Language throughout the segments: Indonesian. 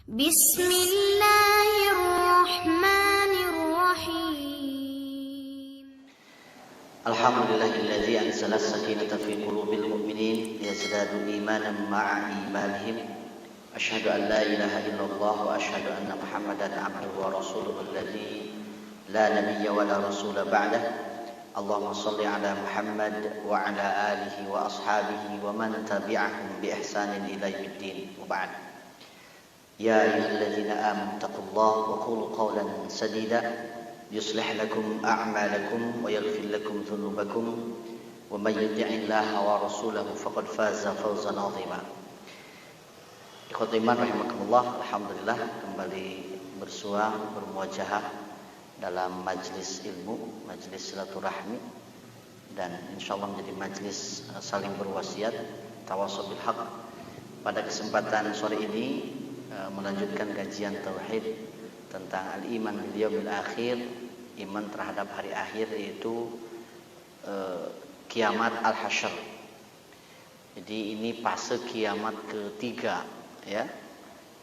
Bismillahirrahmanirrahim. Alhamdulillahilladzi anzala as-sakinata fi qulubil mu'minin liyazdadu imanan ma'a imanihim. Asyhadu an la ilaha illallah wa asyhadu anna Muhammadan abduhu wa rasuluhu alladzi la nabiyya wa la rasula ba'dah. Allahumma shalli ala Muhammad wa ala alihi wa ashabihi wa man tabi'ahum bi ihsanin ila yaumiddin. Wa ba'd. Ya ayyuhalladzina amanu taqullaha wa qulu qawlan sadida yuslih lakum a'malakum wa yaghfir lakum dhunubakum wa may yuti'illaha wa rasulahu faqad faza fawzan 'azima. Ikhwatul iman rahimakumullah, alhamdulillah kembali bersua bermuajahah dalam majlis ilmu, majlis silaturahmi, dan insyaallah menjadi majlis saling berwasiat tawassul bil haq. Pada kesempatan sore ini melanjutkan kajian tauhid tentang al-iman bil yaumil akhir, iman terhadap hari akhir, yaitu kiamat al-hasyr. Jadi ini fase kiamat ketiga, ya.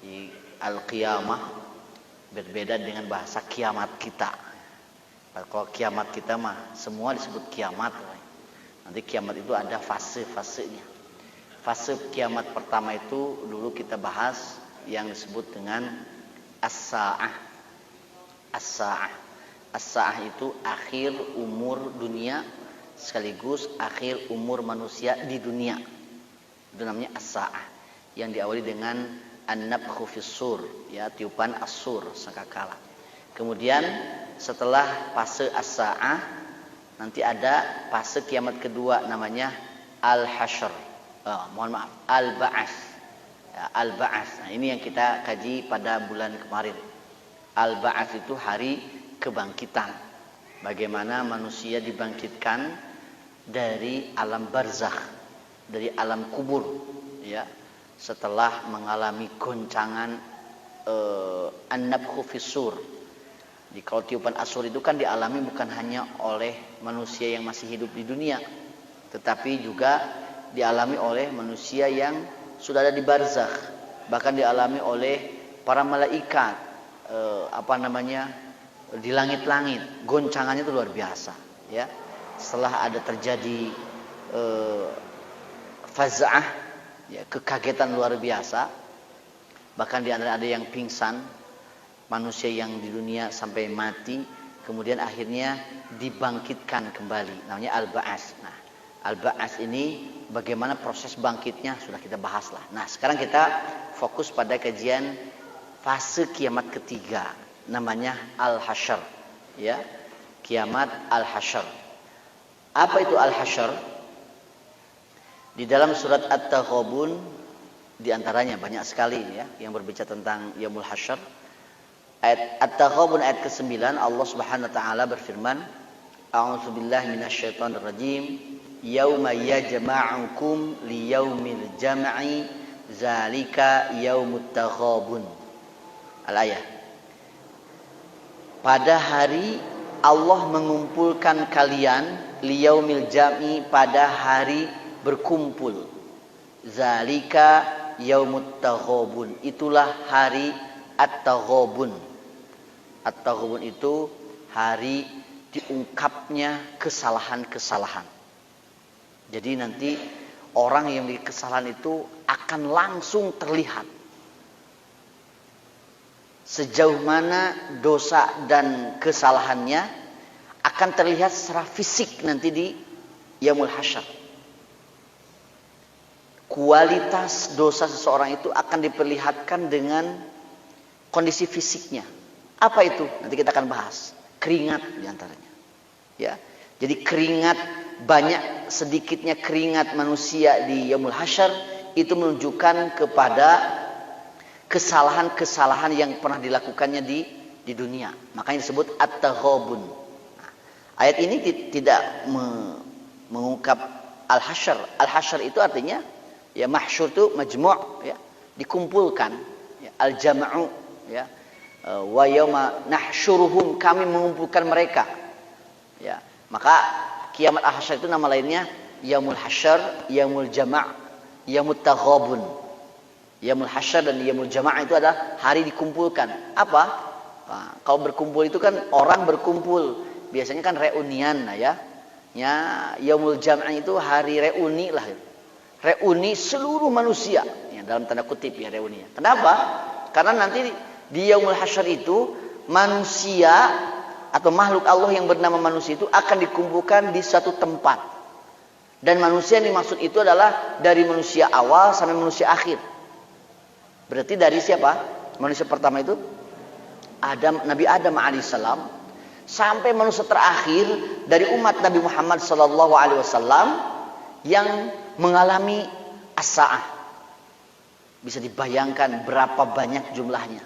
Di al-qiyamah berbeda dengan bahasa kiamat kita. Kalau kiamat kita mah semua disebut kiamat. Nanti kiamat itu ada fase-fasenya. Fase kiamat pertama itu dulu kita bahas yang disebut dengan as-sa'ah. As-sa'ah. As-sa'ah itu akhir umur dunia sekaligus akhir umur manusia di dunia. Itu namanya as-sa'ah. Yang diawali dengan an-nafkhu fis-sur, ya, tiupan as-sur sangkakala. Kemudian setelah fase as-sa'ah nanti ada fase kiamat kedua namanya al-hasyr. Mohon maaf, al-ba'ats. Ya, al-ba'ats. Nah, ini yang kita kaji pada bulan kemarin. Al-ba'ats itu hari kebangkitan. Bagaimana manusia dibangkitkan dari alam barzakh, dari alam kubur, ya, setelah mengalami goncangan an-nafkhu fis-sur. Jadi kalau tiupan as-sur itu kan dialami bukan hanya oleh manusia yang masih hidup di dunia, tetapi juga dialami oleh manusia yang sudah ada di barzakh, bahkan dialami oleh para malaikat di langit-langit. Goncangannya itu luar biasa, ya. Setelah ada terjadi faz'ah, ya, kekagetan luar biasa, bahkan di antara ada yang pingsan, manusia yang di dunia sampai mati, kemudian akhirnya dibangkitkan kembali, namanya al-ba'ats. Nah, al-ba'ats ini bagaimana proses bangkitnya sudah kita bahas lah. Nah, sekarang kita fokus pada kajian fase kiamat ketiga, namanya al-hasyr, ya, kiamat al-hasyr. Apa itu al-hasyr? Di dalam surat At-Taghabun di antaranya banyak sekali, ya, yang berbicara tentang yaumul hasyr. Ayat At-Taghabun ayat ke-9 Allah Subhanahu wa taala berfirman, A'udzubillahi minasyaitonir rajim. Yauma yajma'ukum liyaumil jam'i zalika yaumut taghabun. Al-ayah. Pada hari Allah mengumpulkan kalian liyaumil jam'i, pada hari berkumpul. Zalika yaumut taghabun. Itulah hari at-taghabun. At-taghabun itu hari diungkapnya kesalahan-kesalahan. Jadi nanti orang yang memiliki kesalahan itu akan langsung terlihat. Sejauh mana dosa dan kesalahannya akan terlihat secara fisik nanti di yaumul hasyr. Kualitas dosa seseorang itu akan diperlihatkan dengan kondisi fisiknya. Apa itu? Nanti kita akan bahas. Keringat diantaranya. Ya. Jadi keringat, banyak sedikitnya keringat manusia di yaumul hasyr itu menunjukkan kepada kesalahan-kesalahan yang pernah dilakukannya di dunia. Makanya disebut at-taghabun. Nah, ayat ini tidak mengungkap al-hasyr. Al-hasyr itu artinya, ya, mahsyur itu majmu', ya, dikumpulkan, ya, al-jam'u, ya, wa yauma nahsyuruhum, kami mengumpulkan mereka, ya. Maka kiamat al-hasyr itu nama lainnya yaumul hasyr, yaumul jama', yaumut taghabun. Yaumul Hasyr dan Yaumul Jama'ah itu adalah hari dikumpulkan. Apa? Nah, kalau berkumpul itu kan orang berkumpul. Biasanya kan reunian lah ya. Ya, Yaumul Jama'ah itu hari reuni lah. Reuni seluruh manusia. Ya, dalam tanda kutip ya reuni. Kenapa? Karena nanti di Yaumul Hasyr itu manusia atau makhluk Allah yang bernama manusia itu akan dikumpulkan di satu tempat. Dan manusia yang dimaksud itu adalah dari manusia awal sampai manusia akhir. Berarti dari siapa? Manusia pertama itu Nabi Adam alaihissalam sampai manusia terakhir dari umat Nabi Muhammad sallallahu alaihi wasallam yang mengalami as-saah. Bisa dibayangkan berapa banyak jumlahnya.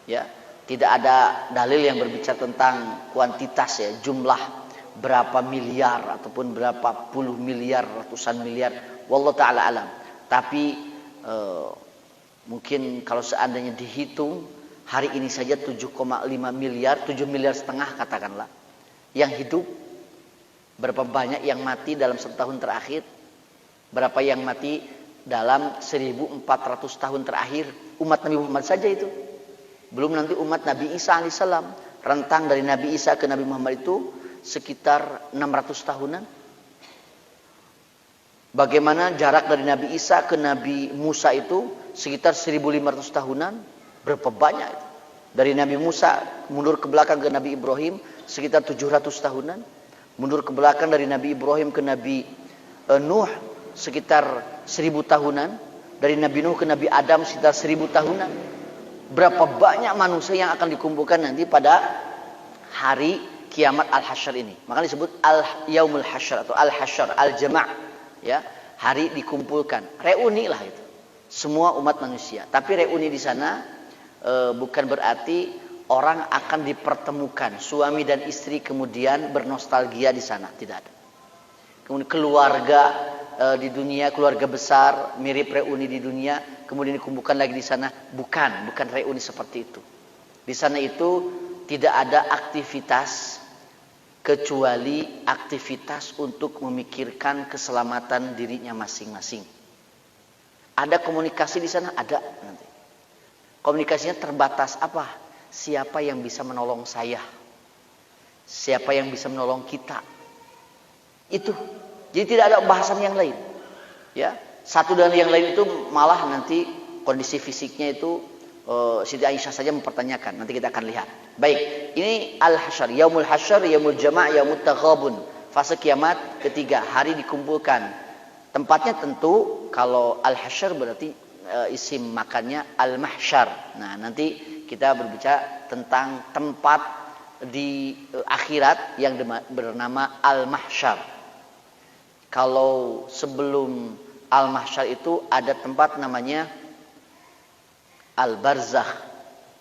Ya, tidak ada dalil yang berbicara tentang kuantitas ya, jumlah berapa miliar ataupun berapa puluh miliar, ratusan miliar. Wallahu taala alam. Tapi mungkin kalau seandainya dihitung hari ini saja 7,5 miliar, 7 miliar setengah katakanlah yang hidup. Berapa banyak yang mati dalam setahun terakhir? Berapa yang mati dalam 1400 tahun terakhir? Umat Nabi Muhammad saja itu. Belum nanti umat Nabi Isa alaihissalam. Rentang dari Nabi Isa ke Nabi Muhammad itu sekitar 600 tahunan. Bagaimana jarak dari Nabi Isa ke Nabi Musa itu sekitar 1500 tahunan. Berapa banyak itu? Dari Nabi Musa mundur ke belakang ke Nabi Ibrahim sekitar 700 tahunan. Mundur ke belakang dari Nabi Ibrahim ke Nabi Nuh sekitar 1000 tahunan. Dari Nabi Nuh ke Nabi Adam sekitar 1000 tahunan. Berapa banyak manusia yang akan dikumpulkan nanti pada hari kiamat Al-Hasyr ini. Makanya disebut Yaumul Hasyr atau Al-Hasyr, Al-Jama'. Ya, hari dikumpulkan. Reuni lah itu. Semua umat manusia. Tapi reuni di sana bukan berarti orang akan dipertemukan. Suami dan istri kemudian bernostalgia di sana. Tidak ada. Kemudian keluarga di dunia, keluarga besar mirip reuni di dunia, kemudian dikumpulkan lagi di sana. Bukan reuni seperti itu. Di sana itu tidak ada aktivitas kecuali aktivitas untuk memikirkan keselamatan dirinya masing-masing. Ada komunikasi di sana, ada nanti. Komunikasinya terbatas apa? Siapa yang bisa menolong saya? Siapa yang bisa menolong kita? Itu. Jadi tidak ada bahasan yang lain. Ya, satu dan yang lain itu malah nanti kondisi fisiknya itu Siti Aisyah saja mempertanyakan. Nanti kita akan lihat. Baik, ini Al-Hasyr, Yaumul Hasyr, Yaumul Jama', Yaumut Taghabun. Fase kiamat ketiga, hari dikumpulkan. Tempatnya tentu kalau Al-Hasyr berarti isim makannya Al-Mahsyar. Nah, nanti kita berbicara tentang tempat di akhirat yang bernama Al-Mahsyar. Kalau sebelum Al-Mahsyar itu ada tempat namanya Al-Barzakh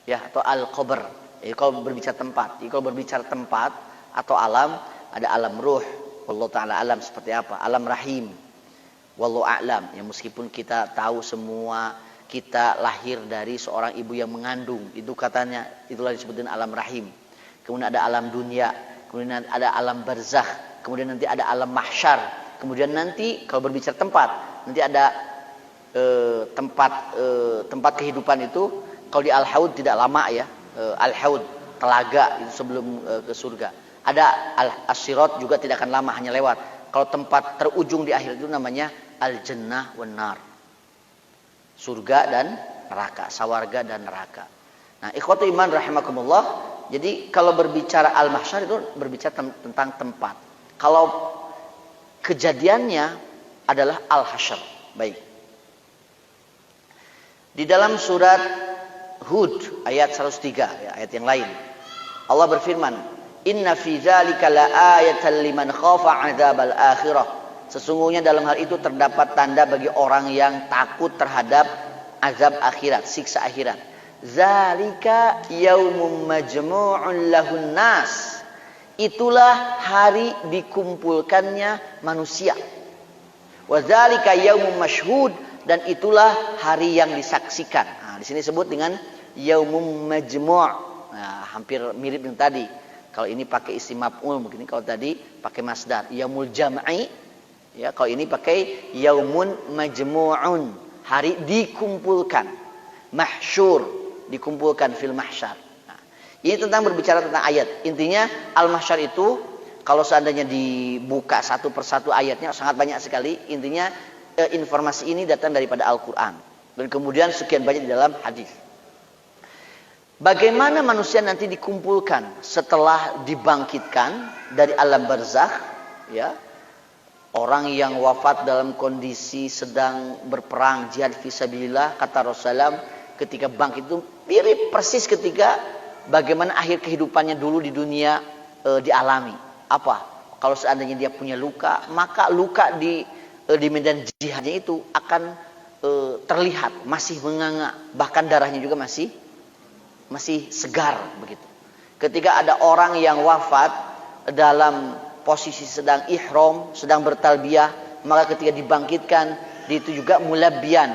ya, atau Al-Qabr. Jadi kalau berbicara tempat atau alam, ada alam ruh, wallahu taala alam seperti apa, alam rahim, wallahu a'lam. Ya, meskipun kita tahu semua kita lahir dari seorang ibu yang mengandung, itu katanya itulah disebutin alam rahim. Kemudian ada alam dunia, kemudian ada alam barzakh, kemudian nanti ada alam mahsyar. Kemudian nanti kalau berbicara tempat, nanti ada tempat kehidupan itu. Kalau di Al-Haud tidak lama ya, Al-Haud telaga itu sebelum ke surga. Ada Al-Sirat juga tidak akan lama, hanya lewat. Kalau tempat terujung di akhir itu namanya Al-Jannah wan Nar, surga dan neraka, sawarga dan neraka. Nah, ikhwatu iman rahimakumullah. Jadi kalau berbicara Al-Mahsyar itu berbicara tentang tempat. Kalau kejadiannya adalah Al-Hasyr. Baik. Di dalam surat Hud ayat 103 ya, ayat yang lain. Allah berfirman, "Inna fi dzalika laayatan liman khafa 'adzabal akhirah." Sesungguhnya dalam hal itu terdapat tanda bagi orang yang takut terhadap azab akhirat, siksa akhirat. Zalika yaumum majmu'un lahun nas. Itulah hari dikumpulkannya manusia. Wa zalika yaumum mashhud, dan itulah hari yang disaksikan. Nah, di sini disebut dengan yaumum majmu'. Nah, hampir mirip dengan tadi. Kalau ini pakai isim maf'ul, mungkin kalau tadi pakai masdar yaumul jam'i. Ya, kalau ini pakai yaumun majmu'un, hari dikumpulkan. Mahsyur, dikumpulkan fil mahsyar. Nah, ini tentang berbicara tentang ayat. Intinya al-mahsyar itu kalau seandainya dibuka satu persatu ayatnya sangat banyak sekali. Intinya informasi ini datang daripada Al-Quran. Dan kemudian sekian banyak di dalam hadis. Bagaimana manusia nanti dikumpulkan setelah dibangkitkan dari alam barzakh, ya. Orang yang wafat dalam kondisi sedang berperang jihad fisabilillah, kata Rasulullah, ketika bangkit itu mirip persis ketika bagaimana akhir kehidupannya dulu di dunia dialami. Apa? Kalau seandainya dia punya luka, maka luka di medan jihadnya itu akan terlihat masih menganga, bahkan darahnya juga masih segar begitu. Ketika ada orang yang wafat dalam posisi sedang ihram, sedang bertalbiyah, maka ketika dibangkitkan, itu juga mulabbiyan,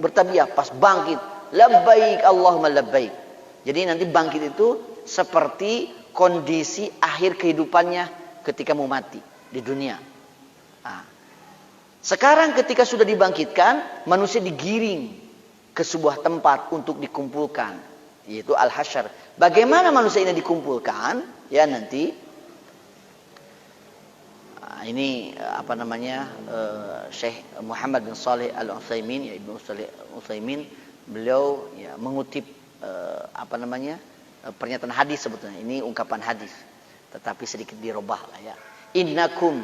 bertalbiyah pas bangkit, labbaik Allahumma labbaik. Jadi nanti bangkit itu seperti kondisi akhir kehidupannya ketika mau mati di dunia. Nah, sekarang ketika sudah dibangkitkan, manusia digiring ke sebuah tempat untuk dikumpulkan, yaitu al-hasyr. Bagaimana manusia ini dikumpulkan? Ya nanti ini apa namanya, Syekh Muhammad bin Shalih Al-Utsaimin, ya Ibnu Utsaimin, beliau ya mengutip apa namanya, pernyataan hadis sebetulnya. Ini ungkapan hadis, tetapi sedikit dirubah lah ya. Innakum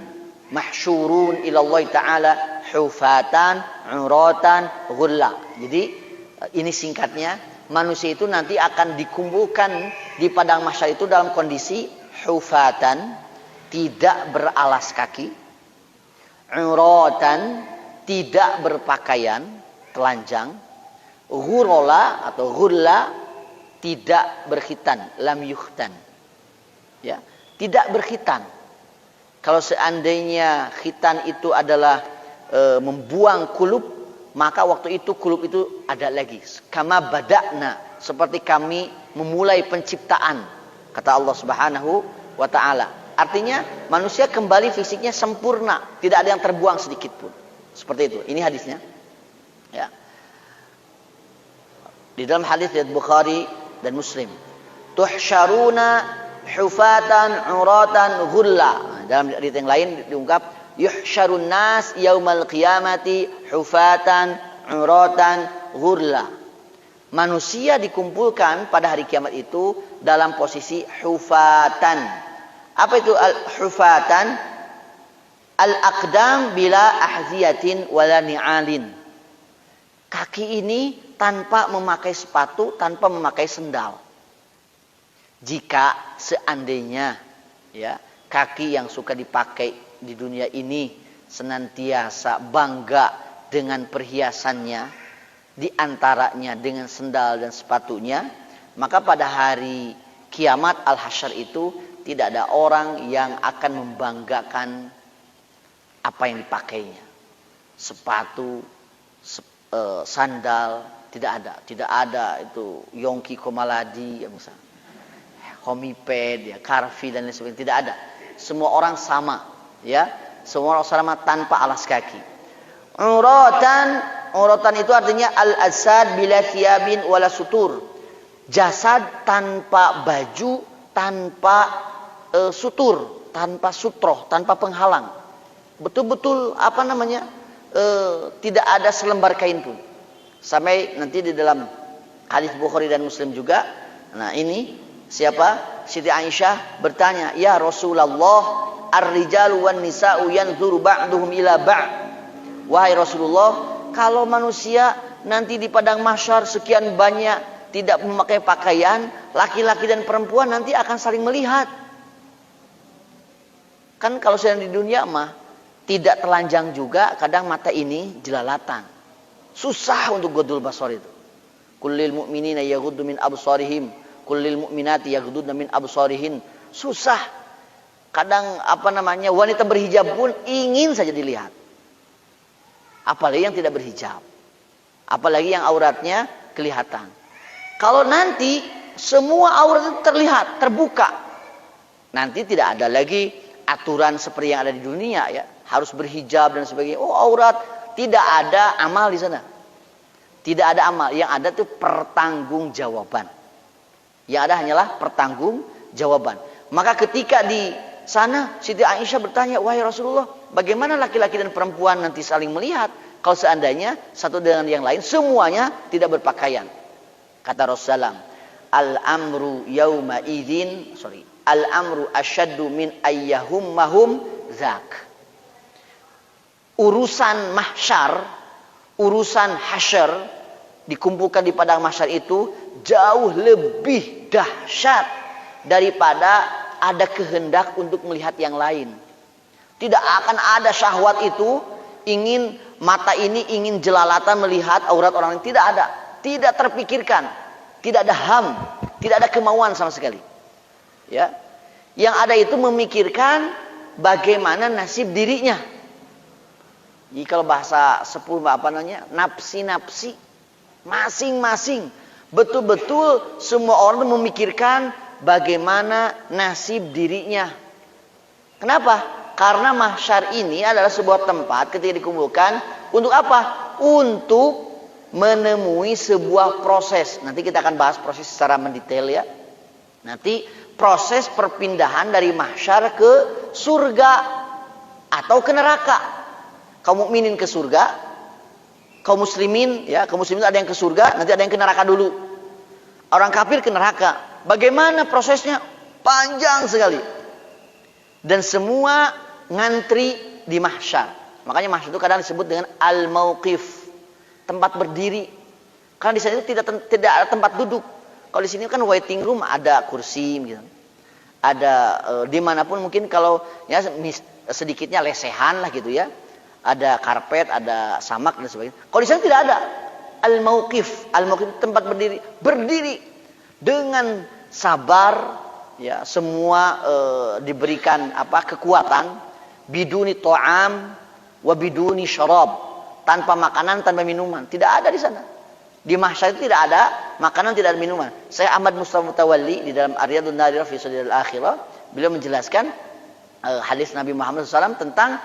mahsyurun ila Allah Ta'ala hufatan, uratan, ghulla. Jadi ini singkatnya, manusia itu nanti akan dikumpulkan di padang mahsyar itu dalam kondisi hufatan, tidak beralas kaki, uratan, tidak berpakaian telanjang, ghurala atau ghulla, tidak berkhitan, lam yukhtan. Ya, tidak berkhitan. Kalau seandainya khitan itu adalah membuang kulub, maka waktu itu kulub itu ada lagi. Kama bada'na, seperti kami memulai penciptaan, kata Allah Subhanahu wa taala. Artinya manusia kembali fisiknya sempurna, tidak ada yang terbuang sedikit pun. Seperti itu. Ini hadisnya. Ya. Di dalam hadis riwayat Bukhari dan Muslim, tuhsyaruna hufatan uratan ghulla. Dalam hadis yang lain diungkap, yuhsyarun nas yaumal qiyamati hufatan uratan ghulla. Manusia dikumpulkan pada hari kiamat itu dalam posisi hufatan. Apa itu al-hufatan? Al-aqdam bila ahziyatin wala ni'alin. Kaki ini tanpa memakai sepatu, tanpa memakai sendal. Jika seandainya ya, kaki yang suka dipakai di dunia ini senantiasa bangga dengan perhiasannya, di antaranya dengan sendal dan sepatunya, maka pada hari kiamat al-hasyr itu tidak ada orang yang akan membanggakan apa yang dipakainya. Sepatu, sandal, tidak ada itu Yongki Komaladi ya misalnya, Homiped ya, Carvi dan lain sebagainya, tidak ada. Semua orang sama, ya, semua orang sama tanpa alas kaki. Uratan itu artinya al-asad bila thiyabin wala sutur, jasad tanpa baju, tanpa sutur, tanpa sutroh, tanpa penghalang. Betul-betul apa namanya, tidak ada selembar kain pun. Sampai nanti di dalam hadis Bukhari dan Muslim juga. Nah ini siapa? Siti Aisyah bertanya, ya Rasulullah, ar-rijalu wan nisa'u yanzuru ba'duhum ila ba'd. Wahai Rasulullah, kalau manusia nanti di padang mahsyar sekian banyak tidak memakai pakaian, laki-laki dan perempuan nanti akan saling melihat. Kan kalau sedang di dunia mah tidak telanjang juga, kadang mata ini jelalatan. Susah untuk ghadul basar itu. Kullil mu'minina yaghuddu min absarihim, kullil mu'minati yaghudduna min absarihin. Susah. Kadang apa namanya, wanita berhijab pun ingin saja dilihat. Apalagi yang tidak berhijab. Apalagi yang auratnya kelihatan. Kalau nanti semua aurat itu terlihat, terbuka, nanti tidak ada lagi aturan seperti yang ada di dunia ya, harus berhijab dan sebagainya. Oh aurat, tidak ada amal di sana. Tidak ada amal, yang ada itu pertanggungjawaban. Yang ada hanyalah pertanggungjawaban. Maka ketika di sana Siti Aisyah bertanya, "Wahai Rasulullah, bagaimana laki-laki dan perempuan nanti saling melihat kalau seandainya satu dengan yang lain semuanya tidak berpakaian?" Kata Rasulullah, "Al-amru yauma idzin, al-amru asyaddu min ayyahummahum zak." Urusan mahsyar, urusan hasyar dikumpulkan di padang mahsyar itu jauh lebih dahsyat daripada ada kehendak untuk melihat yang lain. Tidak akan ada syahwat itu, ingin mata ini ingin jelalatan melihat aurat orang lain, tidak ada, tidak terpikirkan, tidak ada ham, tidak ada kemauan sama sekali. Ya, yang ada itu memikirkan bagaimana nasib dirinya. Jadi kalau bahasa sepuh apa namanya, nafsi-nafsi masing-masing. Betul-betul semua orang memikirkan bagaimana nasib dirinya. Kenapa? Karena mahsyar ini adalah sebuah tempat ketika dikumpulkan untuk apa? Untuk menemui sebuah proses. Nanti kita akan bahas proses secara mendetail ya. Nanti proses perpindahan dari mahsyar ke surga atau ke neraka. Kaum mukminin ke surga, kaum muslimin ya, kaum muslimin ada yang ke surga, nanti ada yang ke neraka dulu. Orang kafir ke neraka. Bagaimana prosesnya? Panjang sekali. Dan semua ngantri di mahsyar. Makanya mahsyar itu kadang disebut dengan al-mauqif, tempat berdiri. Karena di sana itu tidak ada tempat duduk. Kalau di sini kan waiting room, ada kursi gitu. Ada dimanapun mungkin kalau ya sedikitnya lesehan lah gitu ya. Ada karpet, ada samak dan sebagainya. Kalau di sana tidak ada. Al-mauqif, al-mauqif tempat berdiri, berdiri dengan sabar ya, semua diberikan kekuatan, biduni ta'am wa biduni syarab, tanpa makanan, tanpa minuman. Tidak ada di sana. Di mahsyar itu tidak ada makanan, tidak ada minuman. Saya Ahmad Mustafa Mutawalli di dalam Aryadun Nadirah fi Sadril Akhirah, beliau menjelaskan hadis Nabi Muhammad SAW tentang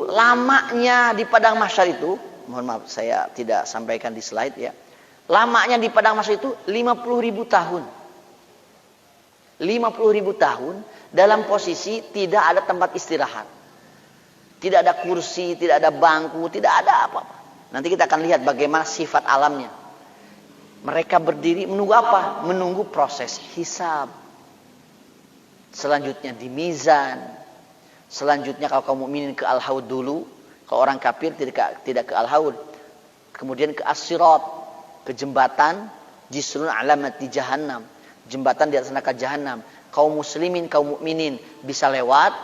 lamanya di padang mahsyar itu. Mohon maaf saya tidak sampaikan di slide ya. Lamanya di padang mahsyar itu 50.000 tahun. 50.000 tahun dalam posisi tidak ada tempat istirahat. Tidak ada kursi, tidak ada bangku, tidak ada apa-apa. Nanti kita akan lihat bagaimana sifat alamnya. Mereka berdiri menunggu apa? Menunggu proses hisab. Selanjutnya di mizan. Selanjutnya kalau kaum mukminin ke al-haud dulu, kalau orang kafir tidak ke al-haud. Kemudian ke as-sirat, ke jembatan jisrun alamat di jahannam, jembatan di atas neraka jahannam. Kaum muslimin, kaum mukminin bisa lewat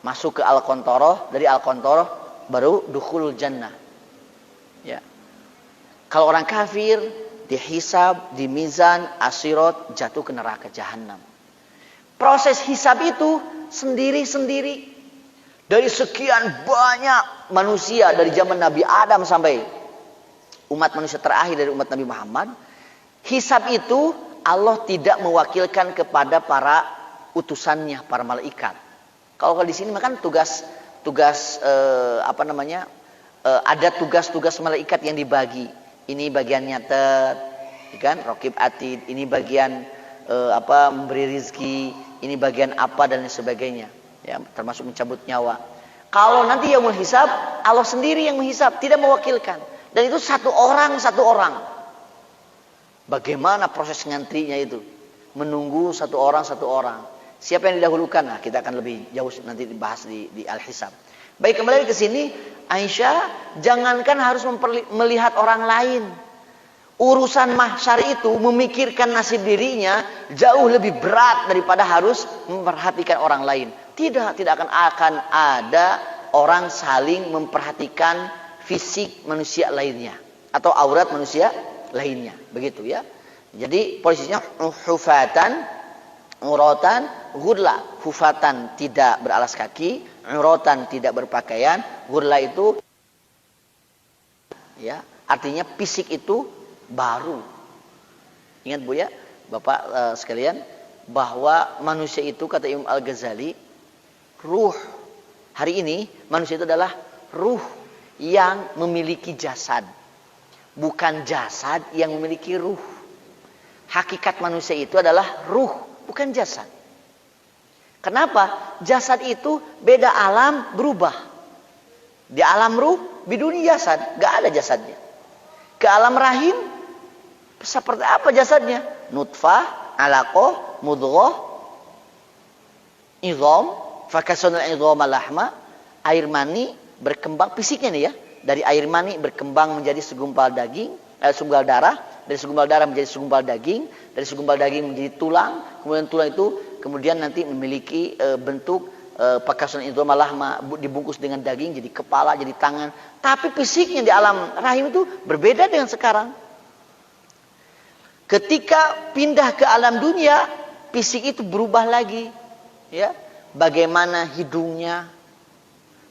masuk ke al-qantoroh, dari al-qantoroh baru dukhulul jannah. Ya. Kalau orang kafir dihisab, di mizan, as-sirat, jatuh ke neraka jahannam. Proses hisab itu sendiri-sendiri. Dari sekian banyak manusia dari zaman Nabi Adam sampai umat manusia terakhir dari umat Nabi Muhammad, hisab itu Allah tidak mewakilkan kepada para utusannya, para malaikat. Kalau di sini makan tugas ada tugas-tugas malaikat yang dibagi. Ini bagian nyatet, kan? Raqib atid. Ini bagian memberi rizki. Ini bagian apa dan sebagainya. Ya, termasuk mencabut nyawa. Kalau nanti yaumul hisab, Allah sendiri yang menghisab, tidak mewakilkan. Dan itu satu orang. Bagaimana proses ngantrinya itu? Menunggu satu orang. Siapa yang didahulukan? Nah, kita akan lebih jauh nanti dibahas di al-hisab. Baik, kembali ke sini, Aisyah jangankan harus melihat orang lain. Urusan mahsyar itu memikirkan nasib dirinya jauh lebih berat daripada harus memperhatikan orang lain. Tidak akan ada orang saling memperhatikan fisik manusia lainnya atau aurat manusia lainnya, begitu ya. Jadi posisinya hufatan, uratan, ghurla. Hufatan tidak beralas kaki, uratan tidak berpakaian, ghurla itu ya, artinya fisik itu baru. Ingat Bu ya, Bapak sekalian, bahwa manusia itu kata Imam Al-Ghazali ruh. Hari ini manusia itu adalah ruh yang memiliki jasad. bukan jasad yang memiliki ruh. Hakikat manusia itu adalah ruh, bukan jasad. Kenapa? Jasad itu beda alam, berubah. Di alam ruh, biduni jasad, gak ada jasadnya. Ke alam rahim, seperti apa jasadnya? Nutfah, alaqah, mudghah, idham, fakasana idham lahma, air mani berkembang fisiknya nih ya. Dari air mani berkembang menjadi segumpal daging, segumpal darah, dari segumpal darah menjadi segumpal daging, dari segumpal daging menjadi tulang, kemudian tulang itu kemudian nanti memiliki bentuk pakaian itu malah dibungkus dengan daging, jadi kepala, jadi tangan. Tapi fisiknya di alam rahim itu berbeda dengan sekarang. Ketika pindah ke alam dunia, fisik itu berubah lagi. Ya, bagaimana hidungnya,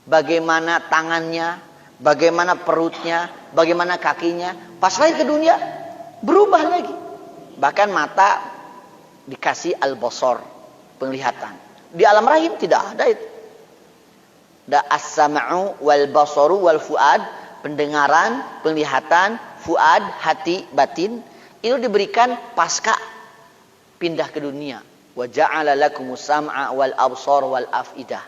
bagaimana tangannya, bagaimana perutnya, bagaimana kakinya. Pas lagi ke dunia, berubah lagi. Bahkan mata dikasih al-basar, penglihatan. Di alam rahim tidak ada itu. Da as-sam'u wal basaru wal fuad, pendengaran, penglihatan, fuad, hati, batin, itu diberikan pasca pindah ke dunia. Wa ja'ala lakumus sam'a wal absar wal afidah.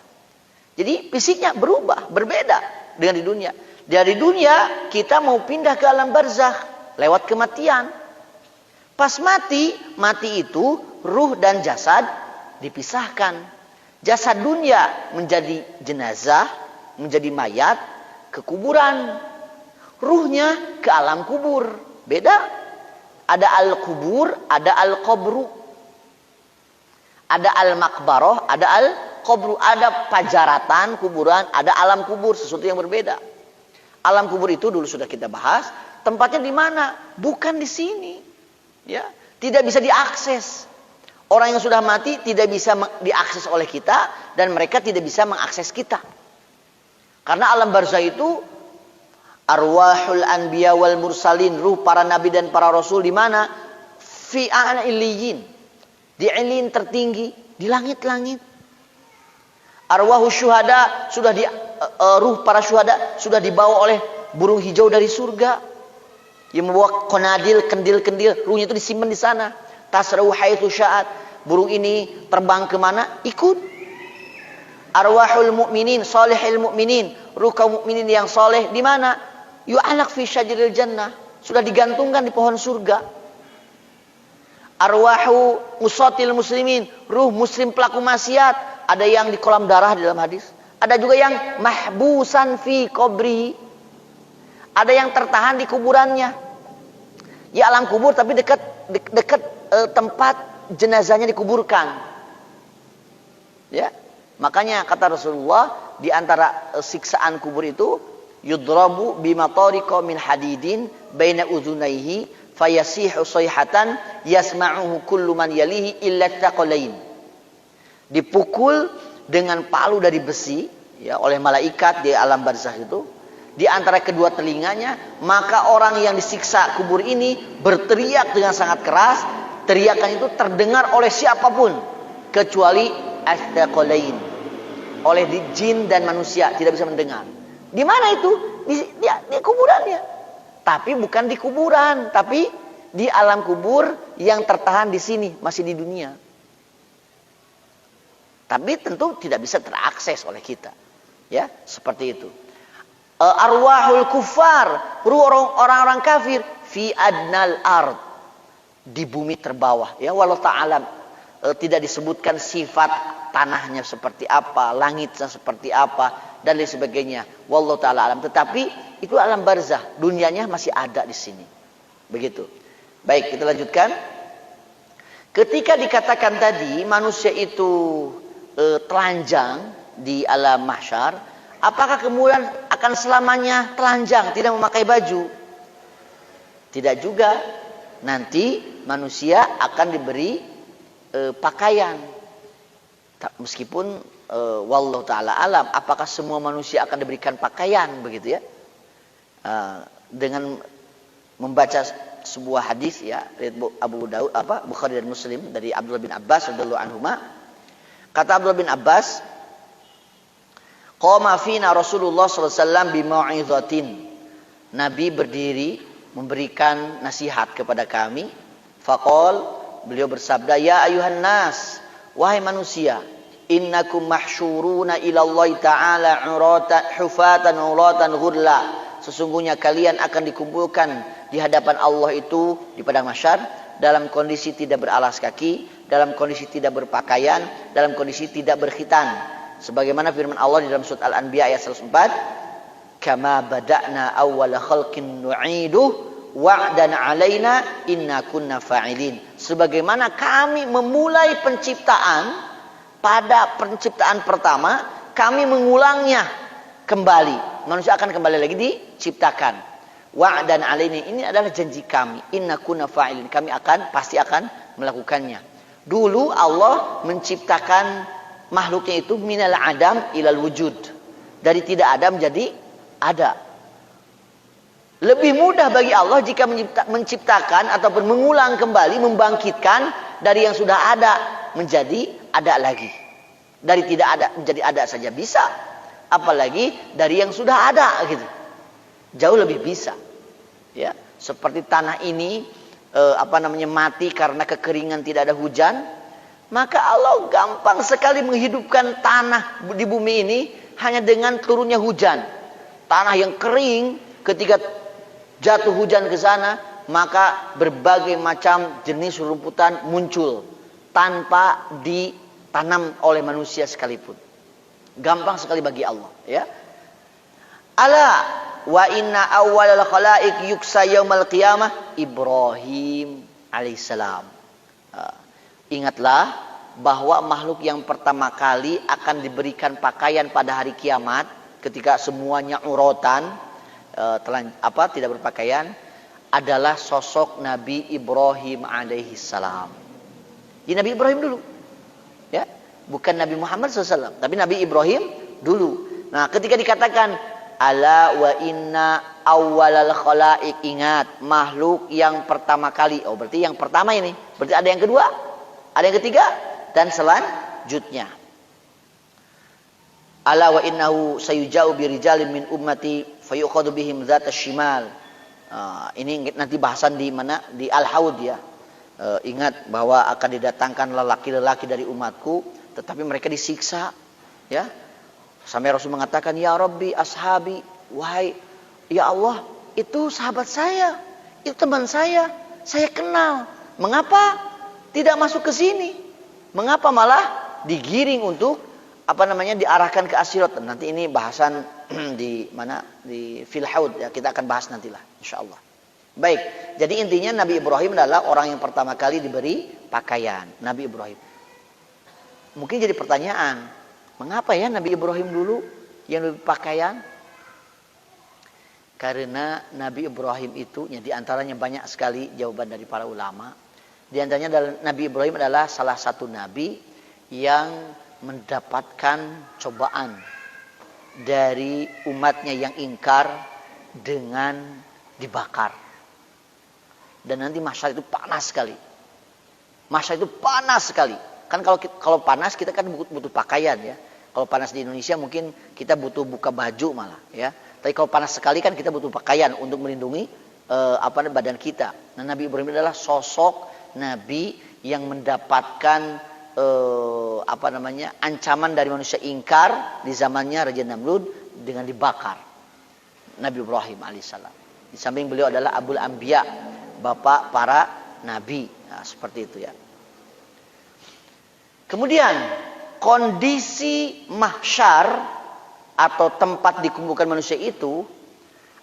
Jadi fisiknya berubah, berbeda dengan di dunia. Dari dunia kita mau pindah ke alam barzakh lewat kematian. Pas mati itu ruh dan jasad dipisahkan. Jasad dunia menjadi jenazah, menjadi mayat, ke kuburan. Ruhnya ke alam kubur. Beda. Ada al-kubur, ada al-qabru. Ada al-makbaroh, ada al-qabru. Ada pajaratan kuburan, ada alam kubur, sesuatu yang berbeda. Alam kubur itu dulu sudah kita bahas. Tempatnya di mana? Bukan di sini. Ya, tidak bisa diakses. Orang yang sudah mati tidak bisa diakses oleh kita dan mereka tidak bisa mengakses kita. Karena alam barzakh itu arwahul anbiya wal mursalin, ruh para nabi dan para rasul di mana? Fi a'iliyyin. Di ilin tertinggi, di langit-langit. Arwahus syuhada sudah ruh para syuhada sudah dibawa oleh burung hijau dari surga. Yang membawa konadil, kendil-kendil, ruhnya itu disimpan di sana. Tasrahu haitsu sya'at. Burung ini terbang kemana? Ikut. Arwahul mu'minin, salihil mu'minin, ruh kaum mukminin yang soleh di mana? Yu'alaq fi syajaril jannah, sudah digantungkan di pohon surga. Arwahu usatil muslimin, ruh muslim pelaku maksiat, ada yang di kolam darah di dalam hadis. Ada juga yang mahbusan fi qabri, ada yang tertahan di kuburannya. Ya alam kubur tapi dekat tempat jenazahnya dikuburkan. Ya. Makanya kata Rasulullah di antara siksaan kubur itu yudrabu bimatariqa min hadidin baina udhunaihi fayasihu sayhatan yasma'uhu kullu man yalihi illa taqalain. Dipukul dengan palu dari besi ya oleh malaikat di alam barzakh itu di antara kedua telinganya, maka orang yang disiksa kubur ini berteriak dengan sangat keras. Teriakan itu terdengar oleh siapapun kecuali astaqalain, oleh jin dan manusia tidak bisa mendengar. Di mana itu? Di kuburannya. Tapi bukan di kuburan, tapi di alam kubur yang tertahan di sini, masih di dunia. Tapi tentu tidak bisa terakses oleh kita. Ya, seperti itu. Arwahul kufar, ruh orang-orang kafir fi adnal ard, di bumi terbawah. Ya, walau ta'ala tidak disebutkan sifat tanahnya seperti apa, langitnya seperti apa dan lain sebagainya. Wallahu taala alam. Tetapi itu alam barzakh, dunianya masih ada di sini. Begitu. Baik, kita lanjutkan. Ketika dikatakan tadi manusia itu telanjang di alam mahsyar, apakah kemudian akan selamanya telanjang, tidak memakai baju? Tidak juga. Nanti manusia akan diberi pakaian. Meskipun wallahu taala alam, apakah semua manusia akan diberikan pakaian begitu ya? Dengan membaca sebuah hadis ya, Abu Daud Bukhari dan Muslim dari Abdullah bin Abbas radhiyallahu anhuma. Kata Abdullah bin Abbas, qama fina Rasulullah sallallahu alaihi wasallam bi mau'izatin. Nabi berdiri memberikan nasihat kepada kami. Faqol, beliau bersabda, ya ayuhan nas, wahai manusia, innakum mahsyuruna ilallahi ta'ala uratan hufatan uratan ghurla. Sesungguhnya kalian akan dikumpulkan di hadapan Allah itu di padang mahsyar dalam kondisi tidak beralas kaki, dalam kondisi tidak berpakaian, dalam kondisi tidak berkhitan. Sebagaimana firman Allah di dalam surat Al-Anbiya ayat 104, kama bada'na awwala khalqin nu'iduh wa'dan 'alaina inna kunna fa'ilin. Sebagaimana kami memulai penciptaan, pada penciptaan pertama kami mengulangnya kembali. Manusia akan kembali lagi diciptakan. Wa'dan 'alaina, ini adalah janji kami. Inna kunna fa'ilin, kami pasti akan melakukannya. Dulu Allah menciptakan makhluknya itu minal adam ilal wujud. Dari tidak ada menjadi ada. Lebih mudah bagi Allah jika menciptakan ataupun mengulang kembali, membangkitkan dari yang sudah ada menjadi ada lagi. Dari tidak ada menjadi ada saja bisa, apalagi dari yang sudah ada gitu. Jauh lebih bisa. Ya, seperti tanah ini mati karena kekeringan, tidak ada hujan, maka Allah gampang sekali menghidupkan tanah di bumi ini hanya dengan turunnya hujan. Tanah yang kering ketika jatuh hujan ke sana, maka berbagai macam jenis rumputan muncul tanpa ditanam oleh manusia sekalipun. Gampang sekali bagi Allah, ya. Ala wa inna awwalal khalaiq yuksa yaumal qiyamah Ibrahim alaihissalam. Ingatlah bahwa makhluk yang pertama kali akan diberikan pakaian pada hari kiamat ketika semuanya uratan, tidak berpakaian, adalah sosok Nabi Ibrahim alaihissalam. Ini Nabi Ibrahim dulu, ya, bukan Nabi Muhammad SAW, tapi Nabi Ibrahim dulu. Nah, ketika dikatakan ala wa inna awwalal khalaiq, ingat makhluk yang pertama kali. Oh, berarti yang pertama ini. Berarti ada yang kedua, ada yang ketiga, dan selanjutnya. Ala wa innahu sayuja'u birijalin min ummati fayukhadu bihim dzata syimal. Ini nanti bahasan di mana? Di Al-Haud, ya. Ingat bahwa akan didatangkan lelaki-lelaki dari umatku, tetapi mereka disiksa, ya. Sampai Rasul mengatakan, ya Rabbi ashabi, wahai ya Allah, itu sahabat saya, itu teman saya kenal. Mengapa tidak masuk ke sini? Mengapa malah digiring untuk diarahkan ke Asirat? Nanti ini bahasan di mana? Di fil haud, ya, kita akan bahas nantilah insyaallah. Baik, jadi intinya Nabi Ibrahim adalah orang yang pertama kali diberi pakaian. Nabi Ibrahim. Mungkin jadi pertanyaan, mengapa ya Nabi Ibrahim dulu yang diberi pakaian? Karena Nabi Ibrahim itu, ya, di antaranya banyak sekali jawaban dari para ulama. Di antaranya adalah Nabi Ibrahim adalah salah satu nabi yang mendapatkan cobaan dari umatnya yang ingkar dengan dibakar. Dan nanti mahsyar itu panas sekali. Mahsyar itu panas sekali. Kan kalau panas kita kan butuh pakaian, ya. Kalau panas di Indonesia mungkin kita butuh buka baju malah, ya. Tapi kalau panas sekali kan kita butuh pakaian untuk melindungi badan kita. Nah, Nabi Ibrahim adalah sosok nabi yang mendapatkan ancaman dari manusia ingkar di zamannya Raja Namrud dengan dibakar. Nabi Ibrahim alaihissalam. Di samping beliau adalah Abul Anbiya, bapak para nabi. Nah, seperti itu, ya. Kemudian kondisi mahsyar atau tempat dikumpulkan manusia itu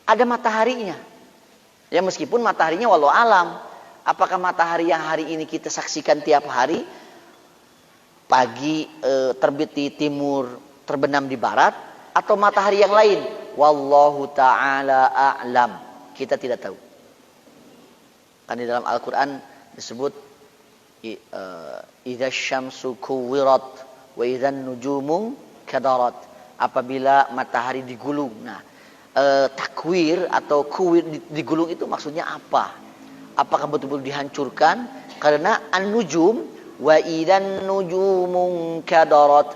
ada mataharinya. Ya, meskipun mataharinya walau alam. Apakah matahari yang hari ini kita saksikan tiap hari pagi terbit di timur, terbenam di barat, atau matahari yang lain? Wallahu ta'ala a'lam. Kita tidak tahu. Kan di dalam Al-Quran disebut idza syamsu kuwirat wa idzan nujumu kadarat. Apabila matahari digulung. Nah, takwir atau kuwir digulung itu maksudnya apa? Apakah betul-betul dihancurkan? Karena an-nujum wa idzan nujumu kadarat,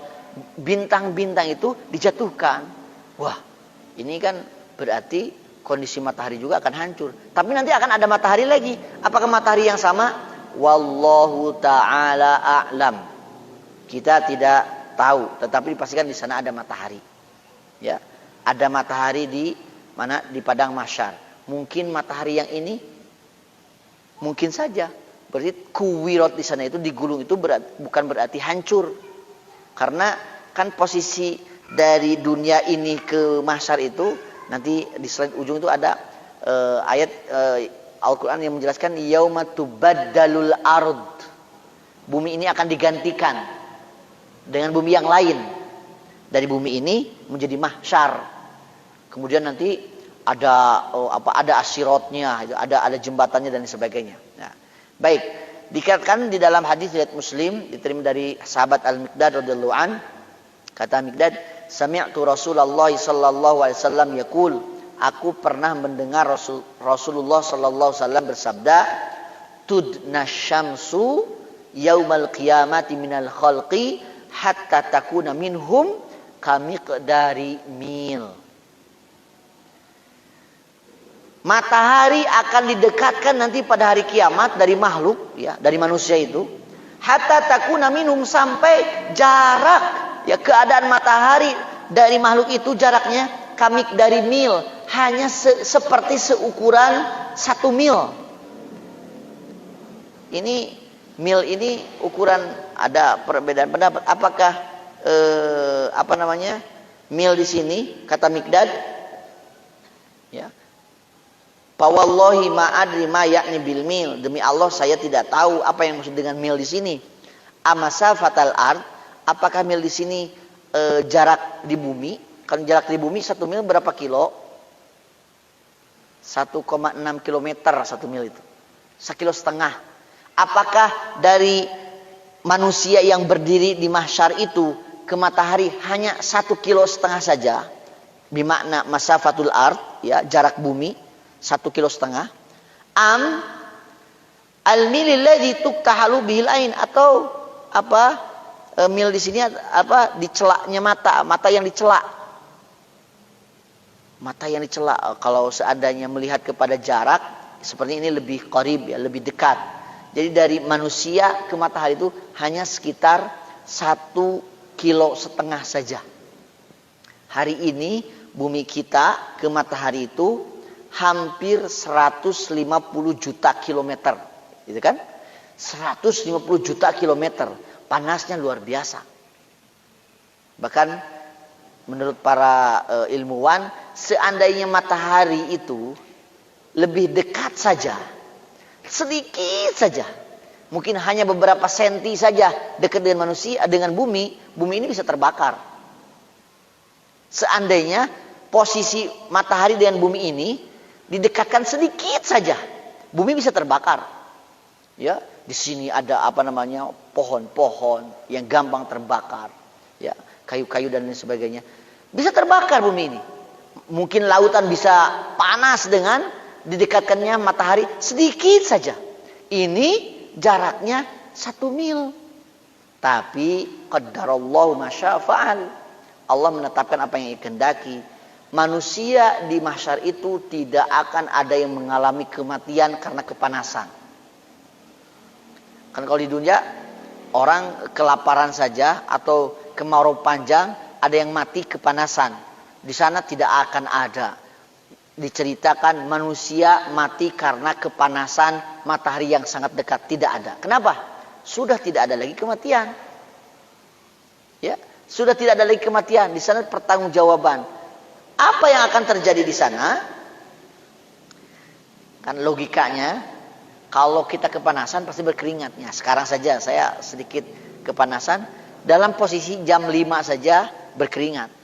bintang-bintang itu dijatuhkan. Wah, ini kan berarti kondisi matahari juga akan hancur. Tapi nanti akan ada matahari lagi. Apakah matahari yang sama? Wallahu ta'ala a'lam. Kita tidak tahu, tetapi dipastikan di sana ada matahari. Ya, ada matahari di mana? Di padang mahsyar. Mungkin matahari yang ini mungkin saja. Berarti kuwirot di sana itu digulung itu bukan berarti hancur. Karena kan posisi dari dunia ini ke mahsyar itu nanti di slide ujung itu ada ayat Al-Quran yang menjelaskan yauma tubaddalul ard. Bumi ini akan digantikan dengan bumi yang lain. Dari bumi ini menjadi mahsyar. Kemudian nanti ada ada asirotnya, ada jembatannya dan sebagainya. Nah, baik, dikatakan di dalam hadis riwayat Muslim diterima dari sahabat Al-Miqdad radhiyallahu an, kata Miqdad, sami'tu Rasulullah sallallahu alaihi wasallam yaqul, aku pernah mendengar Rasulullah sallallahu alaihi wasallam bersabda, tudna syamsu yaumal qiyamati minal khalqi hatta takuna minhum kamiqdari mil. Matahari akan didekatkan nanti pada hari kiamat dari makhluk, ya, dari manusia itu, hatta takuna minhum, sampai jarak, ya, keadaan matahari dari makhluk itu jaraknya kamik dari mil, hanya seperti seukuran 1 mil. Ini mil ini ukuran, ada perbedaan pendapat. Apakah mil di sini kata Miqdad, ya. Fawallahi ma adri ma yakni bil mil. Demi Allah saya tidak tahu apa yang maksud dengan mil di sini. Amasafatal ard, apakah mil di sini jarak di bumi? Kan jarak di bumi 1 mil berapa kilo? 1,6 kilometer 1 mil itu. 1,5 kilo. Apakah dari manusia yang berdiri di mahsyar itu ke matahari hanya 1,5 kilo saja? Bimakna masafatul ard, ya, jarak bumi 1,5 kilo. Am al-milil ladzi tuktahalu bihil ain, atau mil di sini di celaknya mata yang dicelak. Mata yang dicelak, kalau seandainya melihat kepada jarak seperti ini lebih qarib, ya, lebih dekat. Jadi dari manusia ke matahari itu hanya sekitar 1,5 kilo saja. Hari ini bumi kita ke matahari itu hampir 150 juta kilometer, gitu kan? 150 juta kilometer, panasnya luar biasa. Bahkan menurut para ilmuwan, seandainya matahari itu lebih dekat saja, sedikit saja, mungkin hanya beberapa senti saja dekat dengan manusia, dengan bumi ini bisa terbakar. Seandainya posisi matahari dengan bumi ini didekatkan sedikit saja, bumi bisa terbakar. Ya, di sini ada pohon-pohon yang gampang terbakar, ya, kayu-kayu dan lain sebagainya, bisa terbakar bumi ini. Mungkin lautan bisa panas dengan didekatkannya matahari sedikit saja. Ini jaraknya 1 mil. Tapi qaddarallahu masya fa'al. Allah menetapkan apa yang dikehendaki. Manusia di mahsyar itu tidak akan ada yang mengalami kematian karena kepanasan. Kan kalau di dunia orang kelaparan saja atau kemarau panjang ada yang mati kepanasan. Di sana tidak akan ada. Diceritakan manusia mati karena kepanasan matahari yang sangat dekat, tidak ada. Kenapa? Sudah tidak ada lagi kematian. Ya, sudah tidak ada lagi kematian. Di sana pertanggungjawaban. Apa yang akan terjadi di sana? Kan logikanya, kalau kita kepanasan pasti berkeringatnya. Sekarang saja saya sedikit kepanasan, dalam posisi jam 5 saja berkeringat.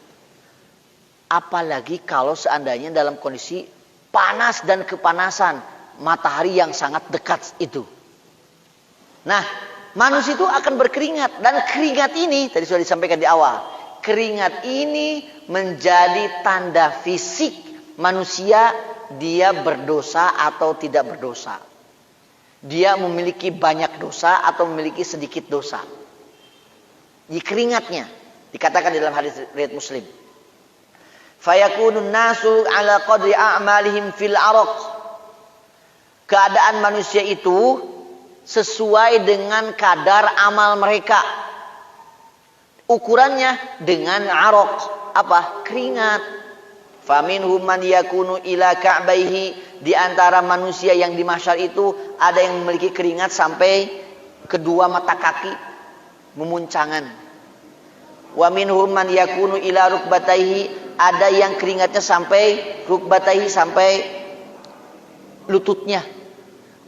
Apalagi kalau seandainya dalam kondisi panas dan kepanasan matahari yang sangat dekat itu. Nah, manusia itu akan berkeringat, dan keringat ini tadi sudah disampaikan di awal. Keringat ini menjadi tanda fisik manusia dia berdosa atau tidak berdosa. Dia memiliki banyak dosa atau memiliki sedikit dosa. Di keringatnya dikatakan di dalam hadis riwayat Muslim. Fayakunun nasu ala qadri a'malihim fil araq. Keadaan manusia itu sesuai dengan kadar amal mereka. Ukurannya dengan araq, apa? Keringat. Faminhum man yakunu ila ka'baihi, di antara manusia yang di mahsyar itu ada yang memiliki keringat sampai kedua mata kaki, memuncangan. Wa minhum man yakunu ila rukbataihi, ada yang keringatnya sampai rukbataihi, sampai lututnya.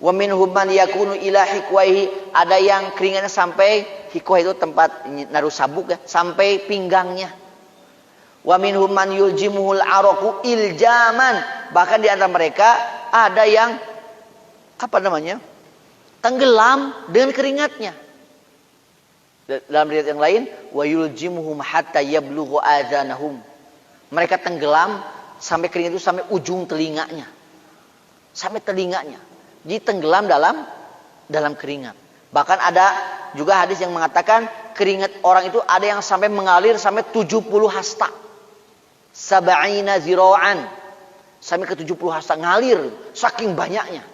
Wa minhum man yakunu ila hikwaihi, ada yang keringatnya sampai hikwah itu tempat naruh sabuk ya, sampai pinggangnya. Wa minhum man yuljimuhul araqu iljaman, bahkan di antara mereka ada yang tenggelam dengan keringatnya. Dalam riwayat yang lain, wa yuljimuhum hatta yablughu adhanahum, mereka tenggelam sampai keringat itu sampai ujung telinganya, sampai telinganya. Jadi tenggelam dalam keringat. Bahkan ada juga hadis yang mengatakan keringat orang itu ada yang sampai mengalir sampai 70 hasta. Sab'ina zira'an, sampai ke 70 hasta ngalir, saking banyaknya.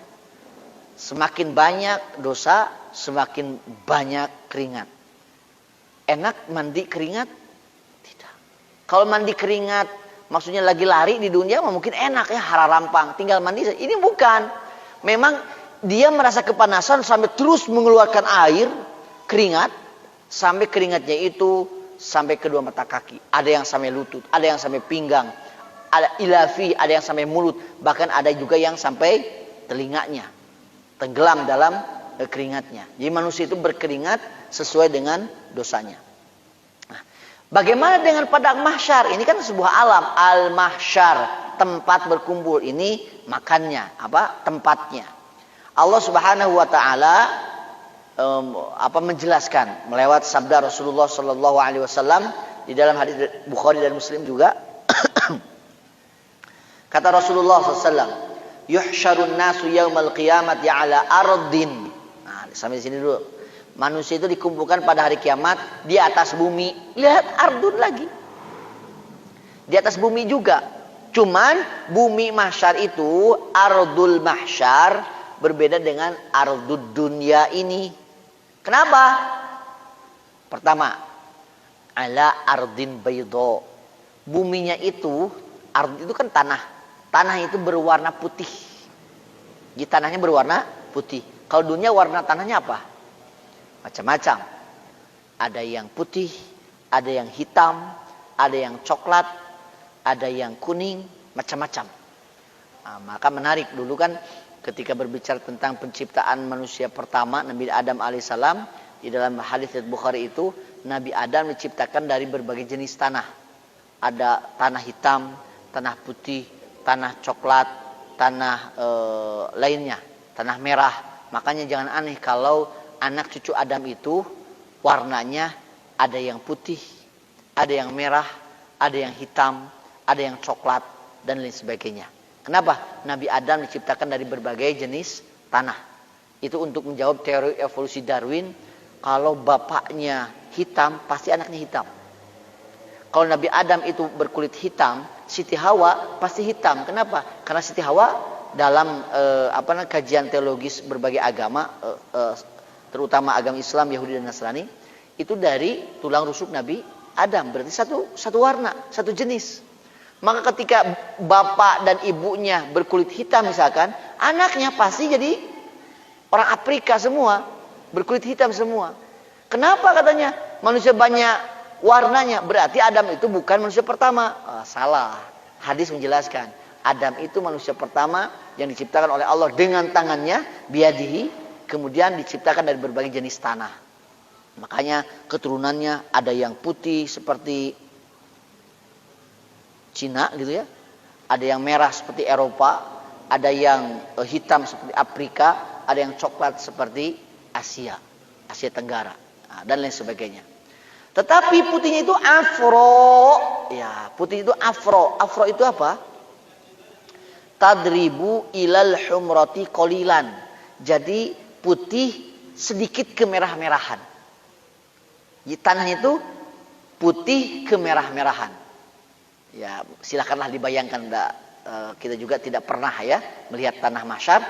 Semakin banyak dosa, semakin banyak keringat. Enak mandi keringat? Tidak. Kalau mandi keringat maksudnya lagi lari di dunia mungkin enak ya, hararampang, tinggal mandi. Ini bukan. Memang dia merasa kepanasan sampai terus mengeluarkan air, keringat, sampai keringatnya itu sampai kedua mata kaki. Ada yang sampai lutut, ada yang sampai pinggang, ada ilafi, ada yang sampai mulut, bahkan ada juga yang sampai telinganya. Tenggelam dalam keringatnya. Jadi manusia itu berkeringat sesuai dengan dosanya. Nah, bagaimana dengan padang mahsyar? Ini kan sebuah alam, al-mahsyar, tempat berkumpul. Ini makannya, tempatnya. Allah Subhanahu wa taala menjelaskan melewat sabda Rasulullah sallallahu alaihi wasallam di dalam hadis Bukhari dan Muslim juga. Kata Rasulullah sallallahu alaihi wasallam, yuhsyarun nasu yaumal qiyamati ala ardin. Nah, sampai sini dulu. Manusia itu dikumpulkan pada hari kiamat di atas bumi. Lihat ardun lagi. Di atas bumi juga. Cuman bumi mahsyar itu, ardul mahsyar, berbeda dengan ardud dunya ini. Kenapa? Pertama, ala ardin baydo. Buminya itu, ard itu kan tanah. Tanah itu berwarna putih. Di tanahnya berwarna putih. Kalau dunia warna tanahnya apa? Macam-macam. Ada yang putih, ada yang hitam, ada yang coklat, ada yang kuning, macam-macam. Nah, maka menarik dulu kan ketika berbicara tentang penciptaan manusia pertama, Nabi Adam alaihissalam, di dalam hadis Bukhari itu, Nabi Adam diciptakan dari berbagai jenis tanah. Ada tanah hitam, tanah putih, tanah coklat, tanah lainnya, tanah merah. Makanya jangan aneh kalau anak cucu Adam itu warnanya ada yang putih, ada yang merah, ada yang hitam, ada yang coklat, dan lain sebagainya. Kenapa? Nabi Adam diciptakan dari berbagai jenis tanah. Itu untuk menjawab teori evolusi Darwin. Kalau bapaknya hitam, pasti anaknya hitam. Kalau Nabi Adam itu berkulit hitam, Siti Hawa pasti hitam. Kenapa? Karena Siti Hawa dalam kajian teologis berbagai agama, terutama agama Islam, Yahudi dan Nasrani, itu dari tulang rusuk Nabi Adam. Berarti satu warna, satu jenis. Maka ketika bapak dan ibunya berkulit hitam misalkan, anaknya pasti jadi orang Afrika semua, berkulit hitam semua. Kenapa katanya? Manusia banyak warnanya, berarti Adam itu bukan manusia pertama. Salah. Hadis menjelaskan, Adam itu manusia pertama yang diciptakan oleh Allah dengan tangannya, biyadihi, kemudian diciptakan dari berbagai jenis tanah. Makanya keturunannya ada yang putih seperti Cina gitu ya, ada yang merah seperti Eropa, ada yang hitam seperti Afrika, ada yang coklat seperti Asia Tenggara, dan lain sebagainya. Tetapi putihnya itu afro, ya putih itu afro. Afro itu apa? Tadribu ilal humrati qalilan. Jadi putih sedikit kemerah-merahan. Di tanah itu putih kemerah-merahan. Ya, silakanlah dibayangkan. Kita juga tidak pernah ya melihat tanah mahsyar.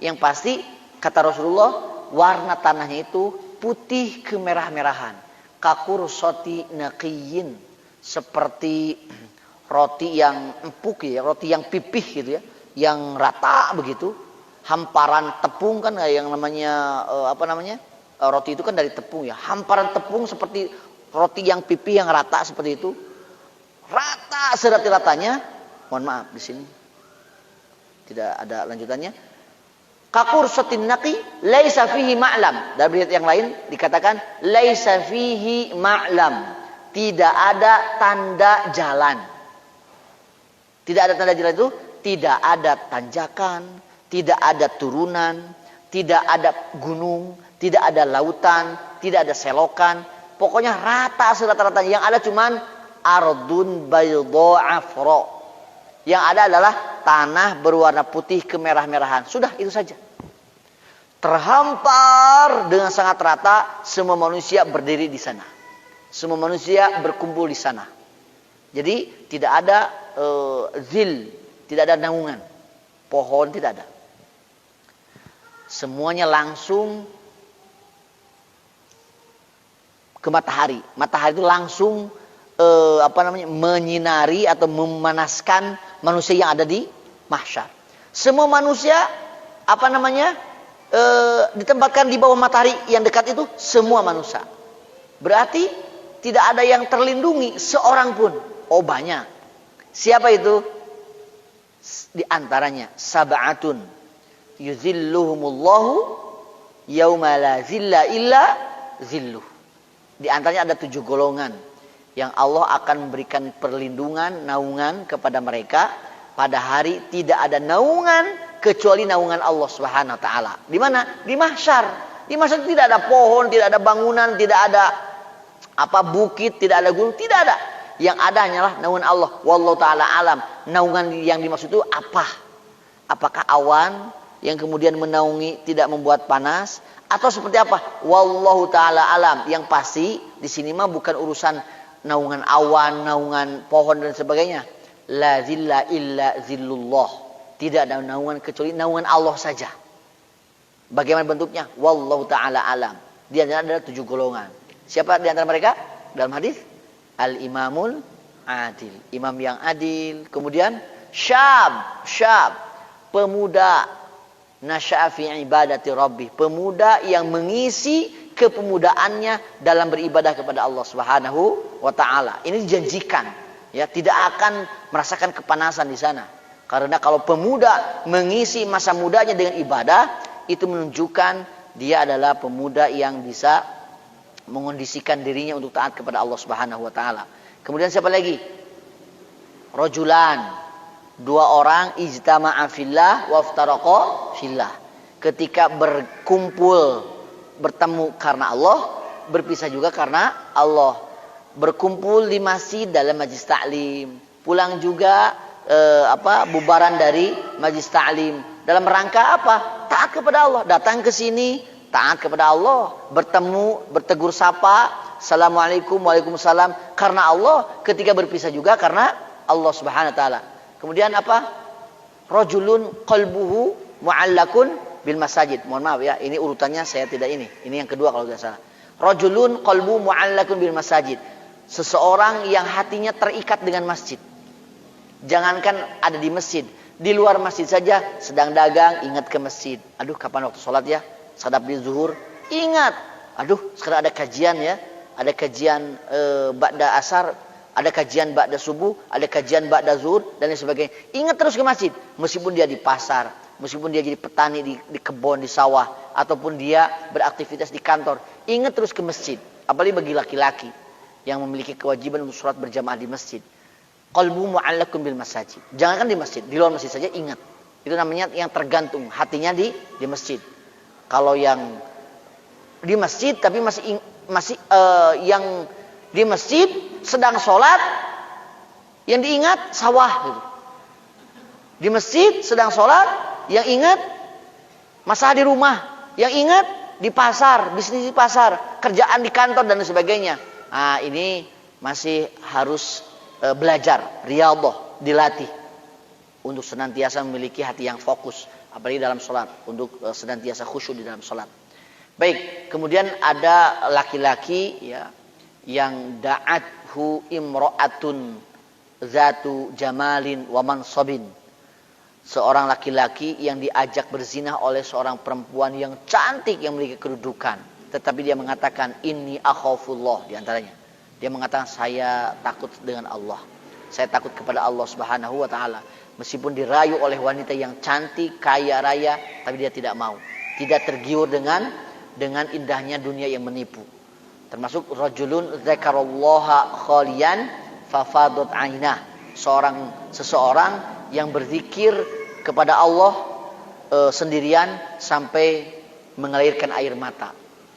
Yang pasti kata Rasulullah, warna tanahnya itu putih kemerah-merahan. Kakursoti naqiyin, seperti roti yang empuk ya, roti yang pipih gitu ya, yang rata begitu. Hamparan tepung kan yang namanya roti itu kan dari tepung ya. Hamparan tepung seperti roti yang pipih yang rata seperti itu. Rata serati-ratanya. Mohon maaf di sini tidak ada lanjutannya. Kakursatin naqi laisa fihi ma'lam. Dalam riwayat yang lain dikatakan laisa fihi ma'lam. Tidak ada tanda jalan. Tidak ada tanda jalan itu tidak ada tanjakan, tidak ada turunan, tidak ada gunung, tidak ada lautan, tidak ada selokan. Pokoknya rata serata-ratanya. Yang ada cuman ardun bayda afra. Yang ada adalah tanah berwarna putih kemerah-merahan. Sudah itu saja. Terhampar dengan sangat rata, semua manusia berdiri di sana. Semua manusia berkumpul di sana. Jadi tidak ada zil, tidak ada naungan. Pohon tidak ada. Semuanya langsung ke matahari. Matahari itu langsung menyinari atau memanaskan manusia yang ada di mahsyar. Semua manusia ditempatkan di bawah matahari yang dekat itu, semua manusia. Berarti tidak ada yang terlindungi seorang pun. Oh banyak. Siapa itu? Di antaranya sab'atun yuzilluhumullahu yauma la zilla illa zilluh. Di antaranya ada 7 golongan yang Allah akan memberikan perlindungan, naungan kepada mereka pada hari tidak ada naungan kecuali naungan Allah Subhanahu wa taala. Di mana? Di mahsyar. Di mahsyar tidak ada pohon, tidak ada bangunan, tidak ada bukit, tidak ada gunung, tidak ada. Yang ada hanyalah naungan Allah. Wallahu taala alam. Naungan yang dimaksud itu apa? Apakah awan yang kemudian menaungi tidak membuat panas atau seperti apa? Wallahu taala alam. Yang pasti di sini mah bukan urusan naungan awan, naungan pohon dan sebagainya. La zilla illa zillullah. Tidak ada naungan kecuali naungan Allah saja. Bagaimana bentuknya? Wallahu ta'ala alam. Di antara ada 7 golongan. Siapa di antara mereka? Dalam hadis al-imamul adil. Imam yang adil. Kemudian syab. Pemuda. Nasya'a fi ibadati rabbih. Pemuda yang mengisi kepemudaannya dalam beribadah kepada Allah Subhanahu wa taala. Ini dijanjikan, ya, tidak akan merasakan kepanasan di sana. Karena kalau pemuda mengisi masa mudanya dengan ibadah, itu menunjukkan dia adalah pemuda yang bisa mengondisikan dirinya untuk taat kepada Allah Subhanahu wa taala. Kemudian siapa lagi? Rajulan. 2 orang ijtama'a fillah wa iftaraqa fillah. Ketika berkumpul bertemu karena Allah, berpisah juga karena Allah. Berkumpul di masjid dalam majlis taklim, pulang juga bubaran dari majlis taklim dalam rangka apa? Taat kepada Allah. Datang ke sini taat kepada Allah, bertemu, bertegur sapa, assalamualaikum, waalaikumsalam karena Allah. Ketika berpisah juga karena Allah Subhanahu wa taala. Kemudian apa? Rajulun qalbuhu mu'allakun bil masajid. Mohon maaf ya, ini urutannya saya tidak ini. Ini yang kedua kalau tidak salah. Rajulun qalbu mu'allakun bil masajid. Seseorang yang hatinya terikat dengan masjid. Jangankan ada di masjid, di luar masjid saja sedang dagang ingat ke masjid. Aduh, kapan waktu sholat ya? Sadap di zuhur, ingat. Aduh, sekarang ada kajian ya. Ada kajian ba'da asar, ada kajian ba'da subuh, ada kajian ba'da zuhur dan lain sebagainya. Ingat terus ke masjid, meskipun dia di pasar, meskipun dia jadi petani di kebun, di sawah, ataupun dia beraktivitas di kantor, ingat terus ke masjid. Apalagi bagi laki-laki yang memiliki kewajiban untuk sholat berjamaah di masjid. Qalbu mu'allakun bil masajid. Jangankan di masjid, di luar masjid saja ingat. Itu namanya yang tergantung hatinya di masjid. Kalau yang di masjid tapi masih yang di masjid sedang sholat, yang diingat sawah gitu. Di masjid sedang sholat, yang ingat masalah di rumah, yang ingat di pasar, bisnis di pasar, kerjaan di kantor dan sebagainya. Nah, ini masih harus belajar, riyadhah, dilatih untuk senantiasa memiliki hati yang fokus, apalagi dalam sholat, untuk senantiasa khusyuk di dalam sholat. Baik, kemudian ada laki-laki ya yang da'athu imra'atun zatu jamalin wa mansabin. Seorang laki-laki yang diajak berzina oleh seorang perempuan yang cantik yang memiliki kedudukan, tetapi dia mengatakan inni akhafullah di antaranya. Dia mengatakan saya takut dengan Allah. Saya takut kepada Allah Subhanahu wa taala. Meskipun dirayu oleh wanita yang cantik, kaya raya, tapi dia tidak mau. Tidak tergiur dengan indahnya dunia yang menipu. Termasuk rajulun dzakarallaha khalian fafadat ainah. Seseorang yang berzikir kepada Allah sendirian sampai mengalirkan air mata.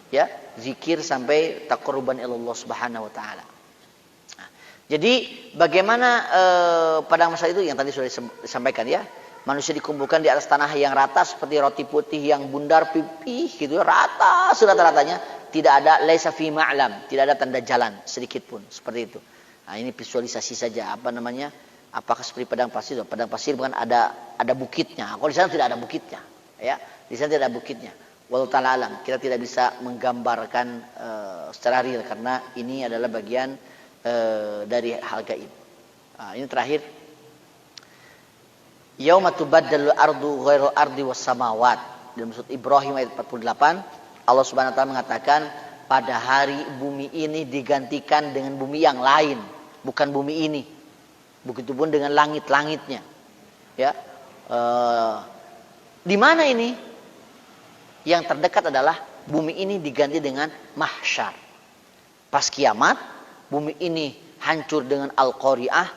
Ya, zikir sampai taqarruban ilallah Subhanahu wa taala. Jadi bagaimana pada masa itu yang tadi sudah disampaikan ya, manusia dikumpulkan di atas tanah yang rata seperti roti putih yang bundar pipih gitu, rata serata-ratanya, tidak ada laisa fi ma'lam, tidak ada tanda jalan sedikit pun, seperti itu. Nah, ini visualisasi saja, apakah seperti padang pasir? Padang pasir bukan ada bukitnya. Kalau di sana tidak ada bukitnya, ya. Di sana tidak ada bukitnya. Wallahu ta'ala alam, kita tidak bisa menggambarkan secara real karena ini adalah bagian dari hal gaib. Nah, ini terakhir. Yauma tubaddalu ardu ghairal ardi was samawat. Dalam surat Ibrahim ayat 48, Allah Subhanahu wa taala mengatakan pada hari bumi ini digantikan dengan bumi yang lain, bukan bumi ini. Begitupun dengan langit-langitnya. Ya. Di mana ini? Yang terdekat adalah bumi ini diganti dengan mahsyar. Pas kiamat, bumi ini hancur dengan al-qari'ah,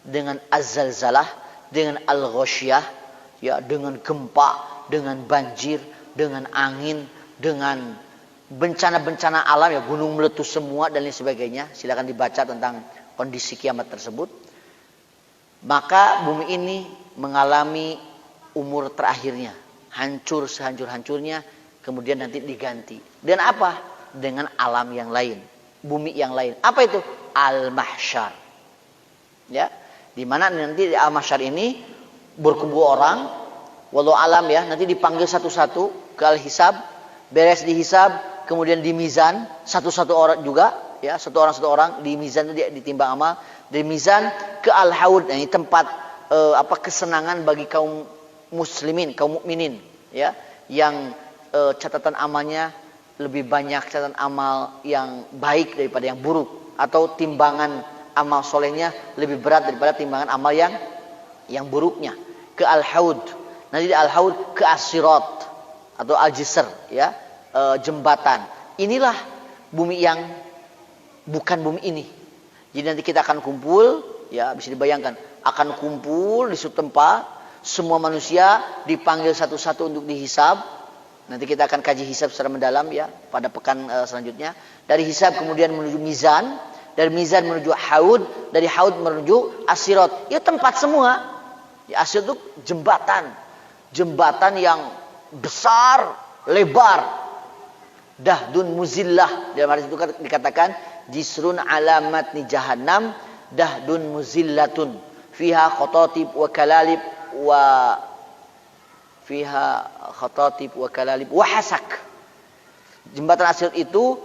dengan az-zalzalah, dengan al-ghasyiyah, ya, dengan gempa, dengan banjir, dengan angin, dengan bencana-bencana alam, ya, gunung meletus semua dan lain sebagainya. Silakan dibaca tentang kondisi kiamat tersebut. Maka bumi ini mengalami umur terakhirnya, hancur sehancur-hancurnya, kemudian nanti diganti. Dan apa? Dengan alam yang lain, bumi yang lain. Apa itu? Al-mahsyar. Ya, di mana nanti di al-mahsyar ini berkumpul orang, walau alam ya, nanti dipanggil satu-satu ke al-hisab, beres dihisab, kemudian di mizan satu-satu orang juga, ya, satu orang di mizan itu ditimbang amal, di mizan ke al-haud, ini tempat kesenangan bagi kaum muslimin, kaum mukminin, ya, yang catatan amalnya lebih banyak catatan amal yang baik daripada yang buruk, atau timbangan amal solehnya lebih berat daripada timbangan amal yang buruknya. Ke al-haud, nanti di al-haud ke as-sirat atau al-jisr, ya, jembatan. Inilah bumi yang bukan bumi ini. Jadi nanti kita akan kumpul, ya, bisa dibayangkan, akan kumpul di suatu tempat, semua manusia dipanggil satu-satu untuk dihisab. Nanti kita akan kaji hisab secara mendalam, ya, pada pekan selanjutnya. Dari hisab kemudian menuju mizan, dari mizan menuju haud, dari haud menuju as-sirat. Itu tempat semua. Ya, as-sirat itu jembatan yang besar, lebar. Dahdun muzillah. Dalam hadis itu dikatakan jisrun alamat ni jahannam, dahdun muzillatun, fiha khotatib wa kalalib wa hasak. Jembatan as-sirat itu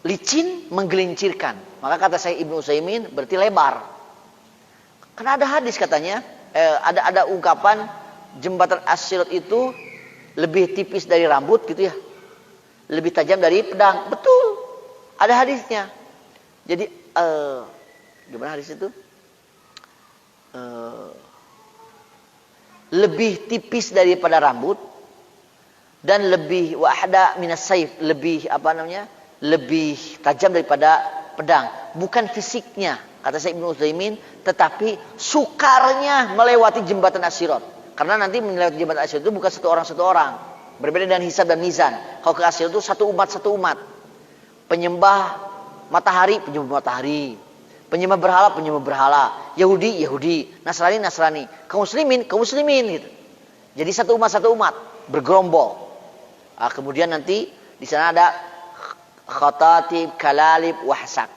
licin, menggelincirkan. Maka kata saya Ibnu Utsaimin berarti lebar. Karena ada hadis katanya, ada ungkapan jembatan as-sirat itu lebih tipis dari rambut gitu ya. Lebih tajam dari pedang. Betul. Ada hadisnya. Jadi gimana hadis itu? Lebih tipis daripada rambut dan lebih wahda minas saif, lebih lebih tajam daripada pedang. Bukan fisiknya, kata saya Ibnu Utsaimin, tetapi sukarnya melewati jembatan as-sirat. Karena nanti melewati jembatan as-sirat itu bukan satu orang. Berbeda dengan hisab dan mizan. Kalau ke as-sirat itu satu umat. Penyembah matahari, penyembah matahari. Penyembah berhala, Yahudi, Nasrani, kaum muslimin gitu. Jadi satu umat bergerombol. Kemudian nanti di sana ada khatatib, kalalib, wahsak.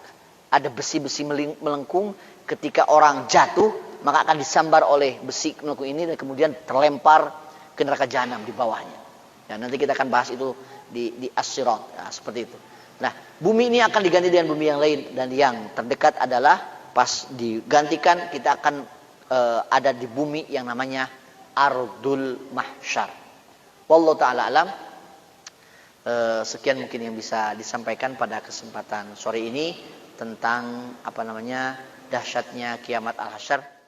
ada besi-besi melengkung, ketika orang jatuh maka akan disambar oleh besi melengkung ini dan kemudian terlempar ke neraka jahanam di bawahnya. Ya, nanti kita akan bahas itu di As-Sirat, ya, seperti itu. Nah, bumi ini akan diganti dengan bumi yang lain, dan yang terdekat adalah pas digantikan kita akan ada di bumi yang namanya Ardul Mahsyar. Wallahu taala alam. Sekian mungkin yang bisa disampaikan pada kesempatan sore ini tentang dahsyatnya kiamat al-hasyar.